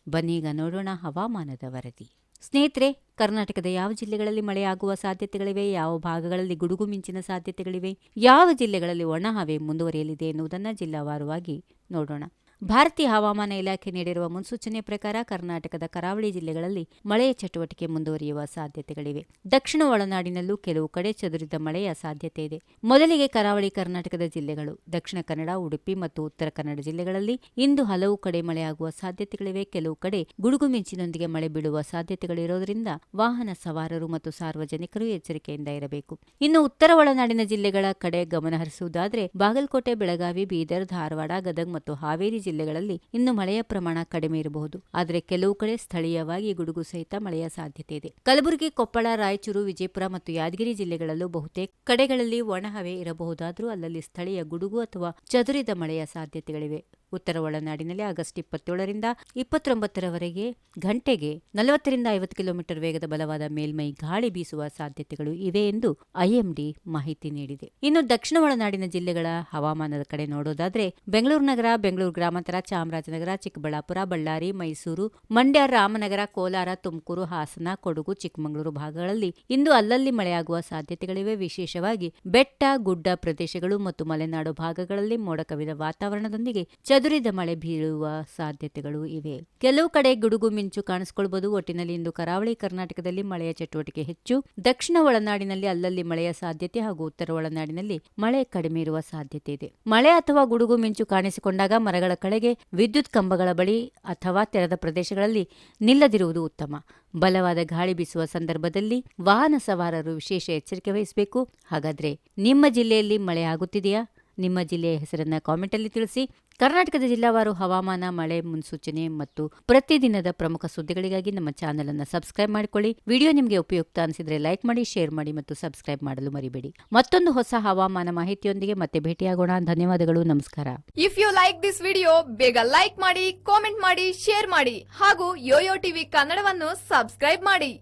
ಬನ್ನೀಗ ನೋಡೋಣ ಹವಾಮಾನದ ವರದಿ. ಸ್ನೇಹಿತರೆ, ಕರ್ನಾಟಕದ ಯಾವ ಜಿಲ್ಲೆಗಳಲ್ಲಿ ಮಳೆಯಾಗುವ ಸಾಧ್ಯತೆಗಳಿವೆ, ಯಾವ ಭಾಗಗಳಲ್ಲಿ ಗುಡುಗು ಮಿಂಚಿನ ಸಾಧ್ಯತೆಗಳಿವೆ, ಯಾವ ಜಿಲ್ಲೆಗಳಲ್ಲಿ ಒಣಹವೆ ಮುಂದುವರಿಯಲಿದೆ ಎನ್ನುವುದನ್ನು ಜಿಲ್ಲಾವಾರುವಾಗಿ ನೋಡೋಣ. ಭಾರತೀಯ ಹವಾಮಾನ ಇಲಾಖೆ ನೀಡಿರುವ ಮುನ್ಸೂಚನೆ ಪ್ರಕಾರ ಕರ್ನಾಟಕದ ಕರಾವಳಿ ಜಿಲ್ಲೆಗಳಲ್ಲಿ ಮಳೆಯ ಚಟುವಟಿಕೆ ಮುಂದುವರಿಯುವ ಸಾಧ್ಯತೆಗಳಿವೆ. ದಕ್ಷಿಣ ಒಳನಾಡಿನಲ್ಲೂ ಕೆಲವು ಕಡೆ ಚದುರಿದ ಮಳೆಯ ಸಾಧ್ಯತೆ ಇದೆ. ಮೊದಲಿಗೆ ಕರಾವಳಿ ಕರ್ನಾಟಕದ ಜಿಲ್ಲೆಗಳು. ದಕ್ಷಿಣ ಕನ್ನಡ, ಉಡುಪಿ ಮತ್ತು ಉತ್ತರ ಕನ್ನಡ ಜಿಲ್ಲೆಗಳಲ್ಲಿ ಇಂದು ಹಲವು ಕಡೆ ಮಳೆಯಾಗುವ ಸಾಧ್ಯತೆಗಳಿವೆ. ಕೆಲವು ಕಡೆ ಗುಡುಗು ಮಿಂಚಿನೊಂದಿಗೆ ಮಳೆ ಬೀಳುವ ಸಾಧ್ಯತೆಗಳಿರೋದ್ರಿಂದ ವಾಹನ ಸವಾರರು ಮತ್ತು ಸಾರ್ವಜನಿಕರು ಎಚ್ಚರಿಕೆಯಿಂದ ಇರಬೇಕು. ಇನ್ನು ಉತ್ತರ ಒಳನಾಡಿನ ಜಿಲ್ಲೆಗಳ ಕಡೆ ಗಮನ ಹರಿಸುವುದಾದರೆ ಬಾಗಲಕೋಟೆ, ಬೆಳಗಾವಿ, ಬೀದರ್, ಧಾರವಾಡ, ಗದಗ ಮತ್ತು ಹಾವೇರಿ ಜಿಲ್ಲೆಗಳಲ್ಲಿ ಇನ್ನು ಮಳೆಯ ಪ್ರಮಾಣ ಕಡಿಮೆ ಇರಬಹುದು. ಆದರೆ ಕೆಲವು ಕಡೆ ಸ್ಥಳೀಯವಾಗಿ ಗುಡುಗು ಸಹಿತ ಮಳೆಯ ಸಾಧ್ಯತೆ ಇದೆ. ಕಲಬುರಗಿ, ಕೊಪ್ಪಳ, ರಾಯಚೂರು, ವಿಜಯಪುರ ಮತ್ತು ಯಾದಗಿರಿ ಜಿಲ್ಲೆಗಳಲ್ಲೂ ಬಹುತೇಕ ಕಡೆಗಳಲ್ಲಿ ಒಣಹವೆ ಇರಬಹುದಾದರೂ ಅಲ್ಲಲ್ಲಿ ಸ್ಥಳೀಯ ಗುಡುಗು ಅಥವಾ ಚದುರಿದ ಮಳೆಯ ಸಾಧ್ಯತೆಗಳಿವೆ. ಉತ್ತರ ಒಳನಾಡಿನಲ್ಲಿ ಆಗಸ್ಟ್ 27ರಿಂದ 29ರವರೆಗೆ ಗಂಟೆಗೆ 40ರಿಂದ 50 ಕಿಲೋಮೀಟರ್ ವೇಗದ ಬಲವಾದ ಮೇಲ್ಮೈ ಗಾಳಿ ಬೀಸುವ ಸಾಧ್ಯತೆಗಳು ಇವೆ ಎಂದು ಐಎಂಡಿ ಮಾಹಿತಿ ನೀಡಿದೆ. ಇನ್ನು ದಕ್ಷಿಣ ಒಳನಾಡಿನ ಜಿಲ್ಲೆಗಳ ಹವಾಮಾನದ ಕಡೆ ನೋಡೋದಾದ್ರೆ ಬೆಂಗಳೂರು ನಗರ, ಬೆಂಗಳೂರು ಗ್ರಾಮಾಂತರ, ಚಾಮರಾಜನಗರ, ಚಿಕ್ಕಬಳ್ಳಾಪುರ, ಬಳ್ಳಾರಿ, ಮೈಸೂರು, ಮಂಡ್ಯ, ರಾಮನಗರ, ಕೋಲಾರ, ತುಮಕೂರು, ಹಾಸನ, ಕೊಡಗು, ಚಿಕ್ಕಮಗಳೂರು ಭಾಗಗಳಲ್ಲಿ ಇಂದು ಅಲ್ಲಲ್ಲಿ ಮಳೆಯಾಗುವ ಸಾಧ್ಯತೆಗಳಿವೆ. ವಿಶೇಷವಾಗಿ ಬೆಟ್ಟ, ಗುಡ್ಡ ಪ್ರದೇಶಗಳು ಮತ್ತು ಮಲೆನಾಡು ಭಾಗಗಳಲ್ಲಿ ಮೋಡ ಕವಿದ ವಾತಾವರಣದೊಂದಿಗೆ ಚದುರಿದ ಮಳೆ ಬೀಳುವ ಸಾಧ್ಯತೆಗಳು ಇವೆ. ಕೆಲವು ಕಡೆ ಗುಡುಗು ಮಿಂಚು ಕಾಣಿಸಿಕೊಳ್ಳಬಹುದು. ಒಟ್ಟಿನಲ್ಲಿ ಇಂದು ಕರಾವಳಿ ಕರ್ನಾಟಕದಲ್ಲಿ ಮಳೆಯ ಚಟುವಟಿಕೆ ಹೆಚ್ಚು. ದಕ್ಷಿಣ ಒಳನಾಡಿನಲ್ಲಿ ಅಲ್ಲಲ್ಲಿ ಮಳೆಯ ಸಾಧ್ಯತೆ ಹಾಗೂ ಉತ್ತರ ಒಳನಾಡಿನಲ್ಲಿ ಮಳೆ ಕಡಿಮೆ ಇರುವ ಸಾಧ್ಯತೆ ಇದೆ. ಮಳೆ ಅಥವಾ ಗುಡುಗು ಮಿಂಚು ಕಾಣಿಸಿಕೊಂಡಾಗ ಮರಗಳ ಕೆಳಗೆ, ವಿದ್ಯುತ್ ಕಂಬಗಳ ಬಳಿ ಅಥವಾ ತೆರೆದ ಪ್ರದೇಶಗಳಲ್ಲಿ ನಿಲ್ಲದಿರುವುದು ಉತ್ತಮ. ಬಲವಾದ ಗಾಳಿ ಬೀಸುವ ಸಂದರ್ಭದಲ್ಲಿ ವಾಹನ ಸವಾರರು ವಿಶೇಷ ಎಚ್ಚರಿಕೆ ವಹಿಸಬೇಕು. ಹಾಗಾದ್ರೆ ನಿಮ್ಮ ಜಿಲ್ಲೆಯಲ್ಲಿ ಮಳೆ ಆಗುತ್ತಿದೆಯಾ? ನಿಮ್ಮ ಜಿಲ್ಲೆಯ ಹೆಸರನ್ನ ಕಾಮೆಂಟಲ್ಲಿ ತಿಳಿಸಿ. ಕರ್ನಾಟಕದ ಜಿಲ್ಲಾವಾರು ಹವಾಮಾನ, ಮಳೆ ಮುನ್ಸೂಚನೆ ಮತ್ತು ಪ್ರತಿದಿನದ ಪ್ರಮುಖ ಸುದ್ದಿಗಳಿಗಾಗಿ ನಮ್ಮ ಚಾನೆಲ್ ಅನ್ನು ಸಬ್ಸ್ಕ್ರೈಬ್ ಮಾಡಿಕೊಳ್ಳಿ. ವಿಡಿಯೋ ನಿಮಗೆ ಉಪಯುಕ್ತ ಅನಿಸಿದ್ರೆ ಲೈಕ್ ಮಾಡಿ, ಶೇರ್ ಮಾಡಿ ಮತ್ತು ಸಬ್ಸ್ಕ್ರೈಬ್ ಮಾಡಲು ಮರಿಬೇಡಿ. ಮತ್ತೊಂದು ಹೊಸ ಹವಾಮಾನ ಮಾಹಿತಿಯೊಂದಿಗೆ ಮತ್ತೆ ಭೇಟಿಯಾಗೋಣ. ಧನ್ಯವಾದಗಳು, ನಮಸ್ಕಾರ. If you like this video, ಬೇಗ ಲೈಕ್ ಮಾಡಿ, ಕಾಮೆಂಟ್ ಮಾಡಿ, ಶೇರ್ ಮಾಡಿ ಹಾಗೂ ಯೋಯೋ ಟಿವಿ ಕನ್ನಡವನ್ನು ಸಬ್ಸ್ಕ್ರೈಬ್ ಮಾಡಿ.